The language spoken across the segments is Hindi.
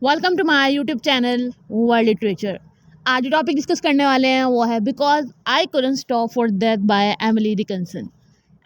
Welcome to my YouTube channel world literature. आज जो टॉपिक डिस्कस करने वाले हैं वो है because I couldn't stop for death by Emily Dickinson.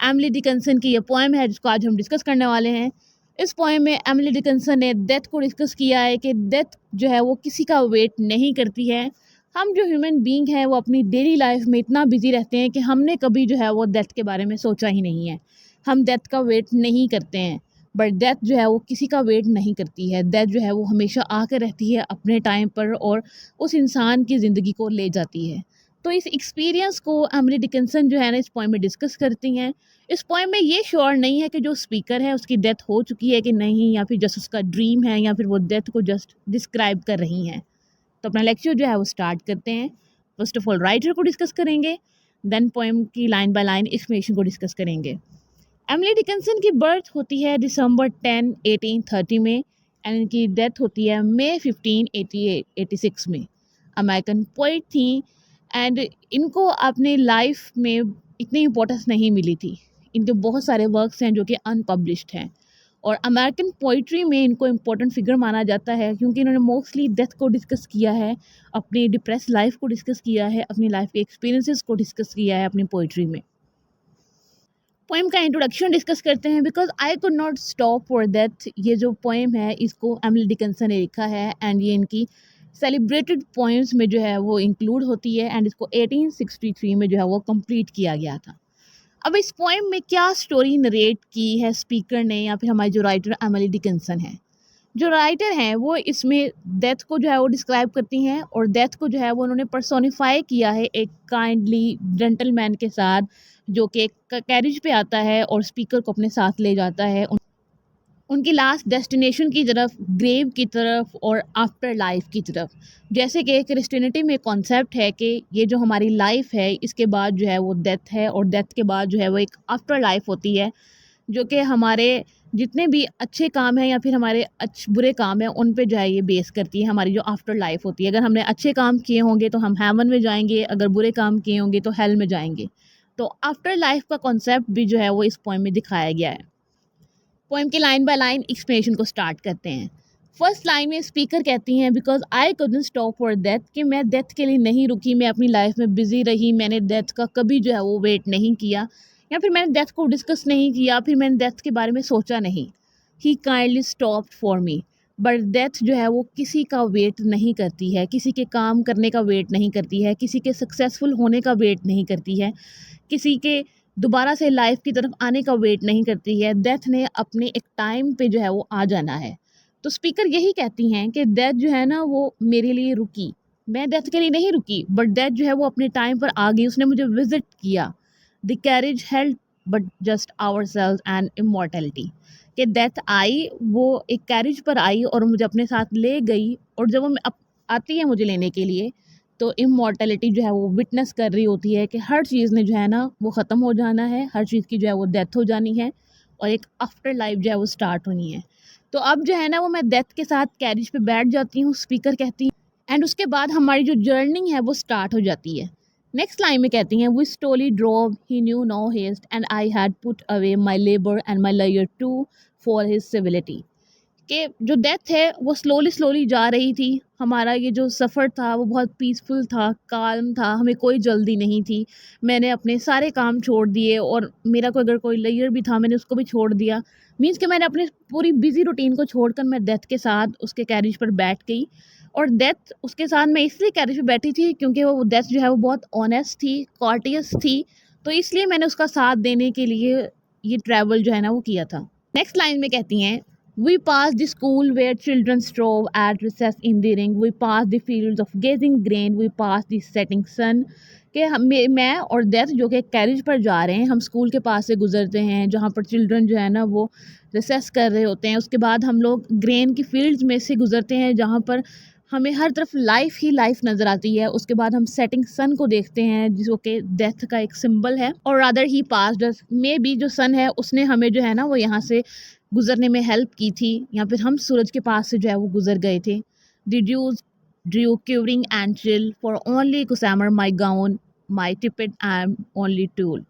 Emily Dickinson की ये पोएम है जिसको आज हम डिस्कस करने वाले हैं। इस पोएम में एमिली डिकिंसन ने डेथ को डिस्कस किया है कि डेथ जो है वो किसी का वेट नहीं करती है। हम जो ह्यूमन बीइंग है वो अपनी डेली लाइफ में इतना बिजी रहते हैं कि हमने कभी जो है वो डेथ के बारे में सोचा ही नहीं है। हम डेथ का वेट नहीं करते हैं, बट डेथ जो है वो किसी का वेट नहीं करती है। डेथ जो है वो हमेशा आकर रहती है अपने टाइम पर और उस इंसान की ज़िंदगी को ले जाती है। तो इस एक्सपीरियंस को एमिली डिकिंसन जो है ना इस पोएम में डिस्कस करती हैं। इस पोएम में ये श्योर नहीं है कि जो स्पीकर है उसकी डेथ हो चुकी है कि नहीं, या फिर जस्ट उसका ड्रीम है, या फिर वो डेथ को जस्ट डिस्क्राइब कर रही हैं। तो अपना लेक्चर जो है वो स्टार्ट करते हैं। फर्स्ट ऑफ ऑल राइटर को डिस्कस करेंगे, देन पोएम की लाइन बाय लाइन एक्सप्लेनेशन को डिस्कस करेंगे। एमिली डिकिंसन की बर्थ होती है दिसंबर 10, 1830 में एंड इनकी डेथ होती है मई 15, 86 में। अमेरिकन पोइट थी एंड इनको अपने लाइफ में इतनी इम्पोर्टेंस नहीं मिली थी। इनके बहुत सारे वर्क्स हैं जो कि अनपब्लिश्ड हैं और अमेरिकन पोइट्री में इनको इम्पोर्टेंट फिगर माना जाता है क्योंकि इन्होंने मोस्टली डेथ को डिस्कस किया है, अपनी डिप्रेस लाइफ को डिस्कस किया है, अपनी लाइफ के एक्सपीरियंसेस को डिस्कस किया है अपनी पोइट्री में। पोएम का इंट्रोडक्शन डिस्कस करते हैं। Because I could not stop for that, ये जो पोएम है इसको एमिली डिकिंसन ने लिखा है एंड ये इनकी सेलिब्रेटेड पोएम्स में जो है वो इंक्लूड होती है एंड इसको 1863 में जो है वो कंप्लीट किया गया था। अब इस पोएम में क्या स्टोरी नरेट की है स्पीकर ने या फिर हमारी जो राइटर एमिली डिकिंसन है। जो राइटर हैं वो इसमें डेथ को जो है वो डिस्क्राइब करती हैं और डेथ को जो है वो उन्होंने पर्सोनिफाई किया है एक काइंडली जेंटलमैन के साथ, जो कि एक कैरिज पे आता है और स्पीकर को अपने साथ ले जाता है उनकी लास्ट डेस्टिनेशन की तरफ, ग्रेव की तरफ और आफ्टर लाइफ की तरफ। जैसे कि क्रिश्चियनिटी में कॉन्सेप्ट है कि ये जो हमारी लाइफ है इसके बाद जो है वो डेथ है और डेथ के बाद जो है वो एक आफ्टर लाइफ होती है, जो कि हमारे जितने भी अच्छे काम हैं या फिर हमारे बुरे काम हैं उन पे जो है ये बेस करती है हमारी जो आफ्टर लाइफ होती है। अगर हमने अच्छे काम किए होंगे तो हम हेवन में जाएंगे, अगर बुरे काम किए होंगे तो हेल में जाएंगे। तो आफ्टर लाइफ का कॉन्सेप्ट भी जो है वो इस पोएम में दिखाया गया है। पोएम की लाइन बाय लाइन एक्सप्लेनेशन को स्टार्ट करते हैं। फर्स्ट लाइन में स्पीकर कहती हैं because I couldn't stop for death, कि मैं डेथ के लिए नहीं रुकी, मैं अपनी लाइफ में बिजी रही, मैंने डेथ का कभी जो है वो वेट नहीं किया या फिर मैंने डेथ को डिस्कस नहीं किया, फिर मैंने डेथ के बारे में सोचा नहीं। He kindly stopped for me, but death जो है वो किसी का वेट नहीं करती है, किसी के काम करने का वेट नहीं करती है, किसी के सक्सेसफुल होने का वेट नहीं करती है, किसी के दोबारा से लाइफ की तरफ आने का वेट नहीं करती है। डेथ ने अपने एक टाइम पे जो है वो आ जाना है। तो स्पीकर यही कहती हैं कि डेथ जो है ना वो मेरे लिए रुकी, मैं डेथ के लिए नहीं रुकी, बट डेथ जो है वो अपने टाइम पर आ गई, उसने मुझे विजिट किया। The carriage held but just ourselves and immortality, कि डेथ आई, वो एक कैरेज पर आई और मुझे अपने साथ ले गई, और जब वो आती है मुझे लेने के लिए तो इमॉर्टैलिटी जो है वो विटनेस कर रही होती है कि हर चीज़ ने जो है ना वो ख़त्म हो जाना है, हर चीज़ की जो है वो डेथ हो जानी है और एक आफ्टर लाइफ जो है वो स्टार्ट होनी है। तो अब जो है ना वो मैं डेथ के साथ कैरिज पे बैठ जाती हूँ, स्पीकर कहती है, एंड उसके बाद हमारी जो जर्नी है वो स्टार्ट हो जाती है। नेक्स्ट लाइन में कहती हैं we slowly drove, he knew no haste and I had put away my labour and my लयर टू फॉर हिज सिविलिटी, कि जो डेथ है वो स्लोली स्लोली जा रही थी। हमारा ये जो सफ़र था वो बहुत पीसफुल था, काल्म था, हमें कोई जल्दी नहीं थी। मैंने अपने सारे काम छोड़ दिए और मेरा कोई अगर कोई लेयर भी था मैंने उसको भी छोड़ दिया। मीन्स कि मैंने अपनी पूरी बिजी रूटीन को छोड़कर मैं डेथ के साथ उसके कैरिज पर बैठ गई। और डेथ उसके साथ मैं इसलिए कैरिज पर बैठी थी क्योंकि वो डेथ जो है वो बहुत ऑनेस्ट थी, कॉर्टियस थी, तो इसलिए मैंने उसका साथ देने के लिए ये ट्रैवल जो है ना वो किया था। नेक्स्ट लाइन में कहती हैं We passed the school where children strove at recess in the ring. We passed the fields of gazing grain. We passed the setting sun. कि मैं और डेथ जो कि कैरिज पर जा रहे हैं, हम स्कूल के पास से गुजरते हैं जहाँ पर चिल्ड्रन जो है ना वो रिसेस कर रहे होते हैं। उसके बाद हम लोग ग्रेन की फील्ड्स में से गुजरते हैं जहाँ पर हमें हर तरफ लाइफ ही लाइफ नज़र आती है। उसके बाद हम सेटिंग सन को देखते हैं जो कि डेथ का एक सिंबल है, और rather he passed may be जो सन है उसने हमें जो है ना वो यहाँ से गुजरने में हेल्प की थी, या फिर हम सूरज के पास से जो है वो गुजर गए थे। The dews drew quivering and chill for only gossamer my gown my tippet and only tulle,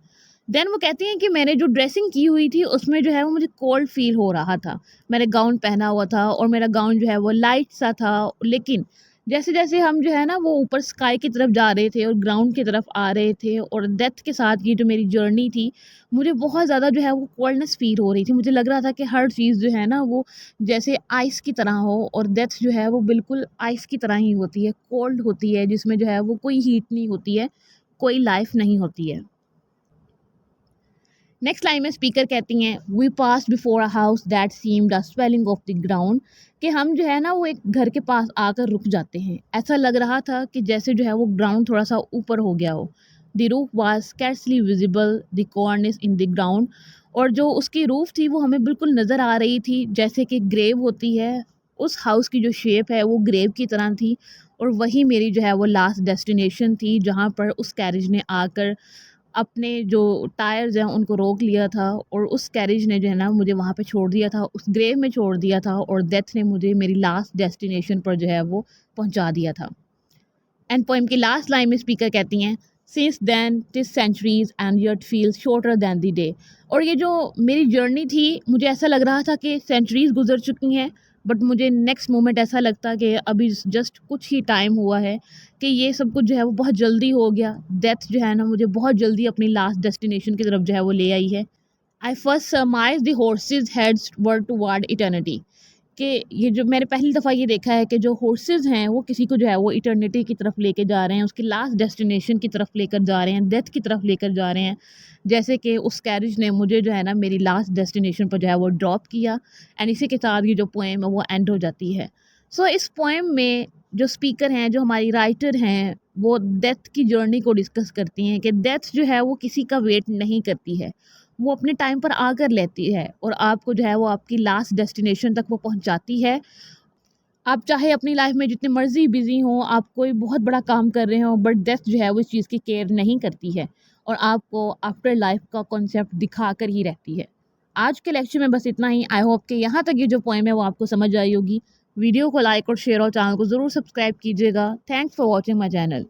then वो कहती हैं कि मैंने जो ड्रेसिंग की हुई थी उसमें जो है वो मुझे कोल्ड फ़ील हो रहा था। मैंने गाउन पहना हुआ था और मेरा गाउन जो है वो लाइट सा था, लेकिन जैसे-जैसे हम जो है ना वो ऊपर स्काई की तरफ जा रहे थे और ग्राउंड की तरफ आ रहे थे और डेथ के साथ ये जो मेरी जर्नी थी, मुझे बहुत ज़्यादा जो है वो कोल्डनेस फ़ील हो रही थी। मुझे लग रहा था कि हर चीज़ जो है ना वो जैसे आइस की तरह हो, और डेथ जो है वो बिल्कुल आइस की तरह ही होती है, कोल्ड होती है, जिसमें जो है वो कोई हीट नहीं होती है, कोई लाइफ़ नहीं होती है। नेक्स्ट लाइन में स्पीकर कहती हैं, we passed before a house that seemed a swelling of the ground, कि हम जो है ना वो एक घर के पास आकर रुक जाते हैं। ऐसा लग रहा था कि जैसे जो है वो ग्राउंड थोड़ा सा ऊपर हो गया हो। The roof was scarcely visible, the कॉर्निस in the ground, और जो उसकी रूफ थी वो हमें बिल्कुल नज़र आ रही थी जैसे कि ग्रेव होती है। उस हाउस की जो शेप है वो ग्रेव की तरह थी, और वही मेरी जो है वो लास्ट डेस्टिनेशन थी, जहाँ पर उस कैरेज ने आकर अपने जो टायर्स हैं उनको रोक लिया था, और उस कैरेज ने जो है ना मुझे वहाँ पे छोड़ दिया था, उस ग्रेव में छोड़ दिया था, और डेथ ने मुझे मेरी लास्ट डेस्टिनेशन पर जो है वो पहुँचा दिया था। एंड पोएम की लास्ट लाइन में स्पीकर कहती हैं, since then TISS centuries and yet feels shorter then the day. और ये जो मेरी जर्नी थी, मुझे ऐसा लग रहा था कि सेंचुरीज गुजर चुकी हैं, बट मुझे नेक्स्ट मोमेंट ऐसा लगता कि अभी जस्ट कुछ ही टाइम हुआ है, कि ये सब कुछ जो है वो बहुत जल्दी हो गया। डेथ जो है ना मुझे बहुत जल्दी अपनी लास्ट डेस्टिनेशन की तरफ जो है वो ले आई है। I first surmised the horses heads were toward eternity, कि ये जो मैंने पहली दफ़ा ये देखा है कि जो हॉर्सेस हैं वो किसी को जो है वो इटर्निटी की तरफ लेके जा रहे हैं, उसकी लास्ट डेस्टिनेशन की तरफ लेकर जा रहे हैं, डेथ की तरफ लेकर जा रहे हैं। जैसे कि उस कैरेज ने मुझे जो है ना मेरी लास्ट डेस्टिनेशन पर जो है वो ड्रॉप किया, एंड इसी के साथ ये जो पोएम है वो एंड हो जाती है। सो इस पोएम में जो स्पीकर हैं, जो हमारी राइटर हैं, वो डेथ की जर्नी को डिस्कस करती हैं कि डेथ जो है वो किसी का वेट नहीं करती है, वो अपने टाइम पर आकर लेती है और आपको जो है वो आपकी लास्ट डेस्टिनेशन तक वो पहुंचाती है। आप चाहे अपनी लाइफ में जितने मर्जी बिजी हों, आप कोई बहुत बड़ा काम कर रहे हो, बट डेथ जो है वो इस चीज़ की केयर नहीं करती है, और आपको आफ्टर लाइफ का कॉन्सेप्ट दिखा कर ही रहती है। आज के लेक्चर में बस इतना ही। आई होप कि यहाँ तक ये जो पोएम है वो आपको समझ आई होगी। वीडियो को लाइक और शेयर और चैनल को ज़रूर सब्सक्राइब कीजिएगा। Thanks for watching my channel.